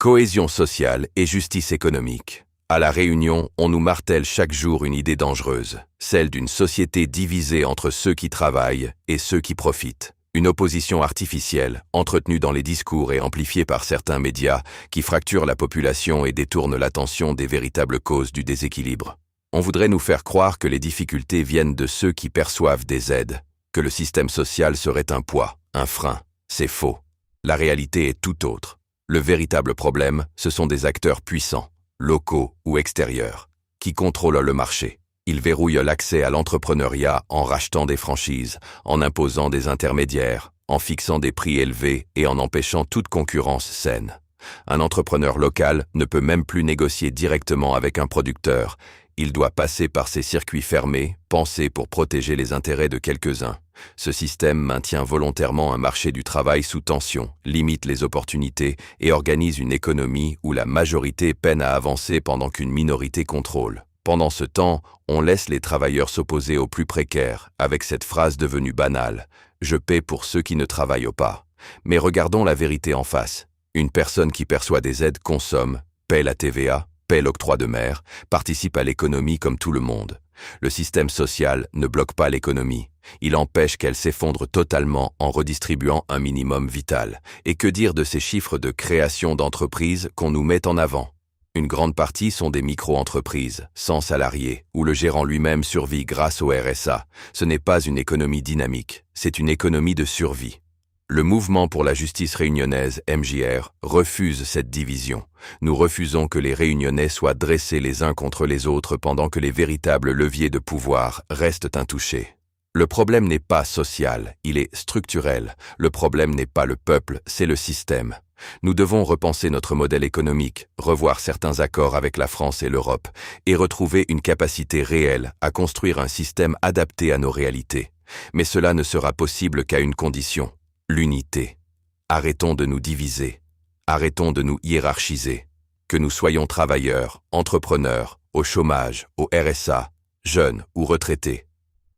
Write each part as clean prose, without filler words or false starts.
Cohésion sociale et justice économique. À La Réunion, on nous martèle chaque jour une idée dangereuse, celle d'une société divisée entre ceux qui travaillent et ceux qui profitent. Une opposition artificielle, entretenue dans les discours et amplifiée par certains médias, qui fracture la population et détourne l'attention des véritables causes du déséquilibre. On voudrait nous faire croire que les difficultés viennent de ceux qui perçoivent des aides, que le système social serait un poids, un frein. C'est faux. La réalité est tout autre. Le véritable problème, ce sont des acteurs puissants, locaux ou extérieurs, qui contrôlent le marché. Ils verrouillent l'accès à l'entrepreneuriat en rachetant des franchises, en imposant des intermédiaires, en fixant des prix élevés et en empêchant toute concurrence saine. Un entrepreneur local ne peut même plus négocier directement avec un producteur. Il doit passer par ces circuits fermés, pensés pour protéger les intérêts de quelques-uns. Ce système maintient volontairement un marché du travail sous tension, limite les opportunités et organise une économie où la majorité peine à avancer pendant qu'une minorité contrôle. Pendant ce temps, on laisse les travailleurs s'opposer aux plus précaires, avec cette phrase devenue banale « Je paie pour ceux qui ne travaillent pas ». Mais regardons la vérité en face. Une personne qui perçoit des aides consomme, paie la TVA, paie l'octroi de mer, participe à l'économie comme tout le monde. Le système social ne bloque pas l'économie. Il empêche qu'elle s'effondre totalement en redistribuant un minimum vital. Et que dire de ces chiffres de création d'entreprises qu'on nous met en avant? Une grande partie sont des micro-entreprises, sans salariés, où le gérant lui-même survit grâce au RSA. Ce n'est pas une économie dynamique, c'est une économie de survie. Le mouvement pour la justice réunionnaise, MJR, refuse cette division. Nous refusons que les Réunionnais soient dressés les uns contre les autres pendant que les véritables leviers de pouvoir restent intouchés. Le problème n'est pas social, il est structurel. Le problème n'est pas le peuple, c'est le système. Nous devons repenser notre modèle économique, revoir certains accords avec la France et l'Europe, et retrouver une capacité réelle à construire un système adapté à nos réalités. Mais cela ne sera possible qu'à une condition: l'unité. Arrêtons de nous diviser. Arrêtons de nous hiérarchiser. Que nous soyons travailleurs, entrepreneurs, au chômage, au RSA, jeunes ou retraités.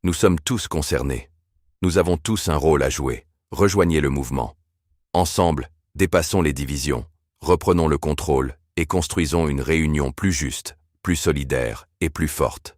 Nous sommes tous concernés. Nous avons tous un rôle à jouer. Rejoignez le mouvement. Ensemble, dépassons les divisions, reprenons le contrôle et construisons une Réunion plus juste, plus solidaire et plus forte.